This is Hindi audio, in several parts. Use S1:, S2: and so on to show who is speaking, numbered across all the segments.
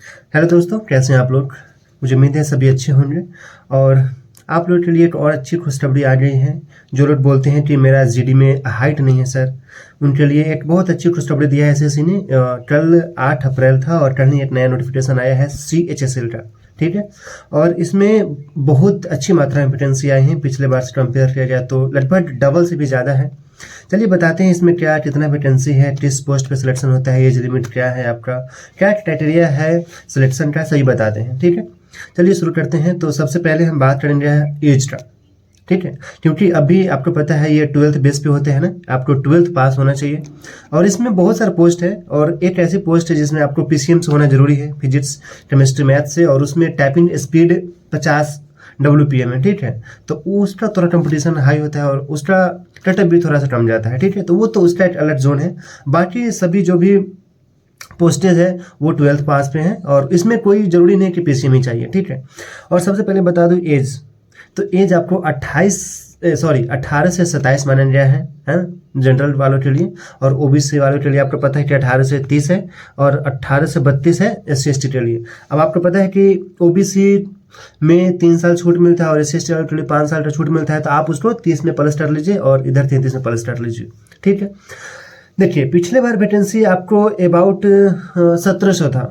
S1: हेलो दोस्तों, कैसे हैं आप लोग। मुझे उम्मीद है सभी अच्छे होंगे। और आप लोग के लिए एक और अच्छी खुशखबरी आ गई है। जो लोग बोलते हैं कि मेरा जीडी में हाइट नहीं है सर, उनके लिए एक बहुत अच्छी खुशखबरी दिया है एसएससी ने। कल 8 अप्रैल था और कल ही एक नया नोटिफिकेशन आया है CHSL का। ठीक है, और इसमें बहुत अच्छी मात्रा में वैकेंसी आई है। पिछले बार से कंपेयर किया जाए तो लगभग डबल से भी ज़्यादा है। चलिए बताते हैं इसमें क्या कितना वैकेंसी है, किस पोस्ट पे सिलेक्शन होता है, एज लिमिट क्या है, आपका क्या क्राइटेरिया है सिलेक्शन का, सही बताते हैं। ठीक है, चलिए शुरू करते हैं। तो सबसे पहले हम बात करेंगे एज का। ठीक है, क्योंकि अभी आपको पता है ये 12th बेस पे होते हैं ना, आपको 12th पास होना चाहिए। और इसमें बहुत सारा पोस्ट है और एक ऐसी पोस्ट है जिसमें आपको PCM से होना जरूरी है, फिजिक्स केमिस्ट्री मैथ से, और उसमें टाइपिंग स्पीड 50 WPM है। ठीक है, तो उसका थोड़ा कंपटीशन हाई होता है और उसका कटअप भी थोड़ा सा कम जाता है। ठीक है, तो वो तो उसका एक अलग जोन है। बाकी सभी जो भी पोस्टेज है वो 12th पास पे हैं और इसमें कोई जरूरी नहीं कि PCM ही चाहिए। ठीक है, और सबसे पहले बता दूं एज, तो एज आपको 18 से 27 माना गया है जनरल वालों के लिए। और OBC वालों के लिए आपको पता है कि 18 से 30 है और 18 से 32 है SC/ST के लिए। अब आपको पता है कि OBC में 3 साल छूट मिलता है और SC/ST वालों के लिए 5 साल का छूट मिलता है, तो आप उसको 30 में प्लस कर लीजिए और इधर 33 में प्लस कर लीजिए। ठीक है, देखिए पिछले बार वैकेंसी आपको अबाउट 1700 था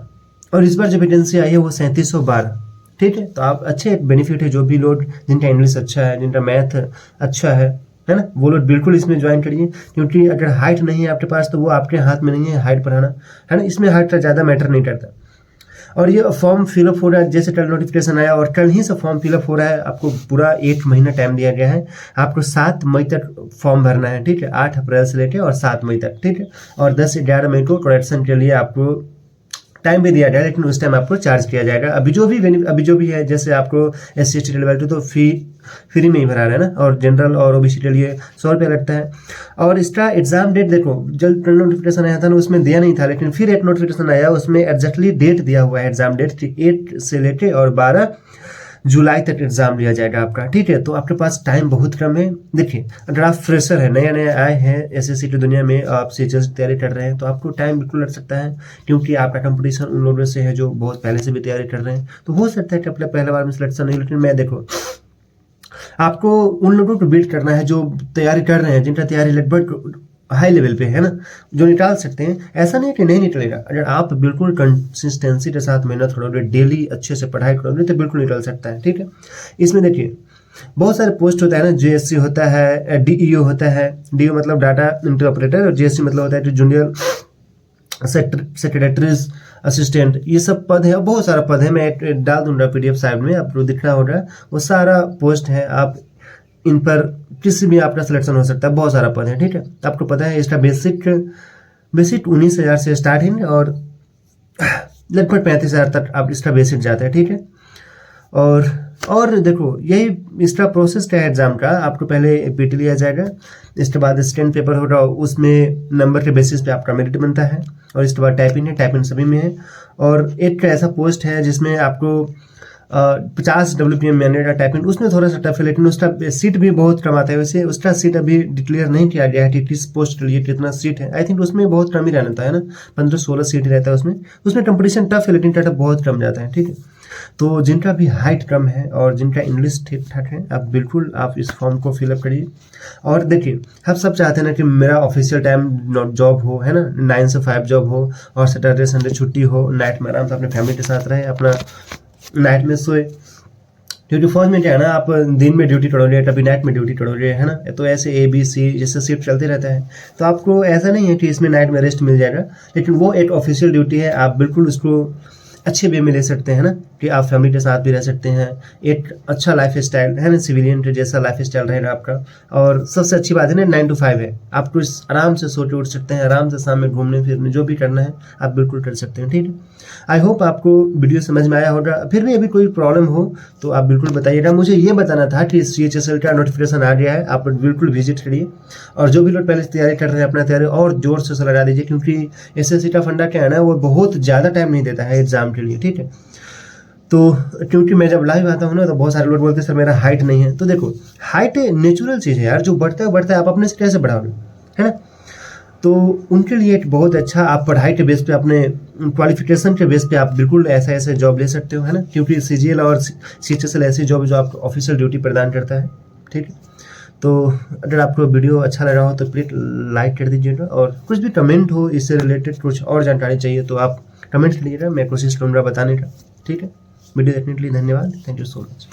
S1: और इस बार जो वैकेंसी आई है वो 3712। ठीक है, तो आप अच्छे एक बेनिफिट है, जो भी लोग जिनका इंग्लिश अच्छा है, जिनका मैथ अच्छा है ना, वो लोग बिल्कुल इसमें ज्वाइन करिए। क्योंकि अगर हाइट नहीं है आपके पास तो वो आपके हाथ में नहीं है हाइट बढ़ाना, है ना। इसमें हाइट का ज़्यादा मैटर नहीं करता। और ये फॉर्म फिलअप हो रहा है, जैसे कल नोटिफिकेशन आया और कल ही से फॉर्म फिलअप हो रहा है। आपको पूरा 1 महीना टाइम दिया गया है, आपको 7 मई तक फॉर्म भरना है। ठीक है, 8 अप्रैल से लेकर और 7 मई तक। ठीक है, और 10 से 11 मई को करेक्शन के लिए आपको टाइम भी दिया जाएगा, लेकिन उस टाइम आपको चार्ज किया जाएगा। अभी जो भी है, जैसे आपको SC/ST लेवल 2 तो फ्री में ही भरा रहा है ना, और जनरल और OBC के लिए 100 रुपया लगता है। और इसका एग्जाम डेट देखो, जब नोटिफिकेशन आया था ना उसमें दिया नहीं था, लेकिन फिर एक नोटिफिकेशन आया उसमें एग्जैक्टली डेट दिया हुआ है, एग्जाम डेट 8 से लेके और 12 जुलाई तक एग्जाम लिया जाएगा आपका। ठीक है, तो आपके पास टाइम बहुत कम है। देखिए अगर आप फ्रेशर है, नया नया आए हैं SSC की दुनिया में, आप CHS की तैयारी कर रहे हैं, तो आपको टाइम बिल्कुल लग सकता है। क्योंकि आपका कंपटीशन उन लोगों से है जो बहुत पहले से भी तैयारी कर रहे हैं, तो हो सकता है कि अपने पहले बार में सिलेक्शन नहीं। लेकिन मैं देखो, आपको उन लोगों को बीट करना है जो तैयारी कर रहे हैं, जिनका तैयारी लगभग हाई लेवल पे है ना, जो निकाल सकते हैं। ऐसा नहीं कि नहीं निकलेगा, अगर आप बिल्कुल कंसिस्टेंसी के साथ मेहनत करोगे, डेली अच्छे से पढ़ाई करोगे, तो बिल्कुल निकल सकता है। ठीक है, इसमें देखिए बहुत सारे पोस्ट होता है ना, JSC होता है, DEO होता है। DEO मतलब डाटा एंट्री ऑपरेटर, और JSC मतलब होता है जूनियर सेक्रेटरीज असिस्टेंट। ये सब पद है, बहुत सारा पद है। मैं एक डाल दूंगा PDF साइड में, आपको दिख रहा होगा, वो सारा पोस्ट है। आप इन पर किसी भी आपका सिलेक्शन हो सकता है, बहुत सारा पद है। ठीक है, आपको पता है इसका बेसिक 19,000 से स्टार्ट है और लगभग 35,000 तक आप इसका बेसिक जाता है। ठीक है, और देखो यही इसका प्रोसेस क्या है एग्जाम का। आपको पहले PT लिया जाएगा, इसके बाद स्टैंड पेपर होगा, उसमें नंबर के बेसिस पे आपका मेरिट बनता है, और इसके बाद टाइपिंग है, टाइपिंग सभी में है। और एक ऐसा पोस्ट है जिसमें आपको 50 WPM मिलेगा टाइपिंग, उसमें थोड़ा सा टफ है, लेकिन उसका सीट भी बहुत कम आता है। वैसे उसका सीट अभी डिक्लेयर नहीं किया गया है कि किस पोस्ट के लिए कितना सीट है। आई थिंक उसमें बहुत कम ही रहता है ना, 15-16 सीट रहता है उसमें कंपटीशन टफ है, लेकिन कटअप बहुत कम जाता है। ठीक है, तो जिनका भी हाइट कम है और जिनका इंग्लिश ठीक ठाक है, आप बिल्कुल आप इस फॉर्म को फिलअप करिए। और देखिए हम सब चाहते हैं ना कि मेरा ऑफिशियल टाइम जॉब हो, है ना, 9 से 5 जॉब हो, और सैटरडे संडे छुट्टी हो, नाइट में आराम से अपने फैमिली के साथ रहे, अपना नाइट में सोए। क्योंकि फौज में क्या है ना, आप दिन में ड्यूटी करोगे, कभी नाइट में ड्यूटी करोगे, है ना, तो ऐसे ABC जैसे शिफ्ट चलते रहता है। तो आपको ऐसा नहीं है कि इसमें नाइट में रेस्ट मिल जाएगा, लेकिन वो एक ऑफिशियल ड्यूटी है, आप बिल्कुल उसको अच्छे वे में ले सकते हैं ना, कि आप फैमिली के साथ भी रह सकते हैं। एक अच्छा लाइफ स्टाइल है ना, सिविलियन के जैसा लाइफ स्टाइल रहेगा आपका। और सबसे अच्छी बात है ना, 9 to 5 है, आप आराम से सो के उठ सकते हैं, आराम से शाम में घूमने फिरने जो भी करना है आप बिल्कुल कर सकते हैं। ठीक है, आई होप आपको वीडियो समझ में आया होगा। फिर भी अभी कोई प्रॉब्लम हो तो आप बिल्कुल बताइएगा। मुझे ये बताना था कि CHSL का नोटिफिकेशन आ गया है, आप बिल्कुल विजिट करिए। और जो भी लोग पहले से तैयारी कर रहे हैं, अपना तैयारी और जोर से लगा दीजिए, क्योंकि SSC का फंडा क्या है ना, वो बहुत ज़्यादा टाइम नहीं देता है एग्जाम के लिए। ठीक है, तो क्योंकि मैं जब लाइव आता हूँ ना, तो बहुत सारे लोग बोलते हैं सर मेरा हाइट नहीं है। तो देखो हाइट नेचुरल चीज़ है यार, जो बढ़ता है आप अपने से कैसे बढ़ाओगे, है ना। तो उनके लिए एक बहुत अच्छा, आप पढ़ाई के बेस पे अपने क्वालिफिकेशन के बेस पे आप बिल्कुल ऐसे जॉब ले सकते हो, है ना, क्योंकि CGL और CHSL ऐसी जॉब जो आपको ऑफिशियल ड्यूटी प्रदान करता है। ठीक है, तो अगर आपको वीडियो अच्छा लग रहा हो तो प्लीज़ लाइक कर दीजिएगा, और कुछ भी कमेंट हो इससे रिलेटेड, कुछ और जानकारी चाहिए तो आप कमेंट करिएगा, मैं कोशिश करूँगा बताने का। ठीक है, वीडियो देखने के लिए धन्यवाद, थैंक यू सो मच।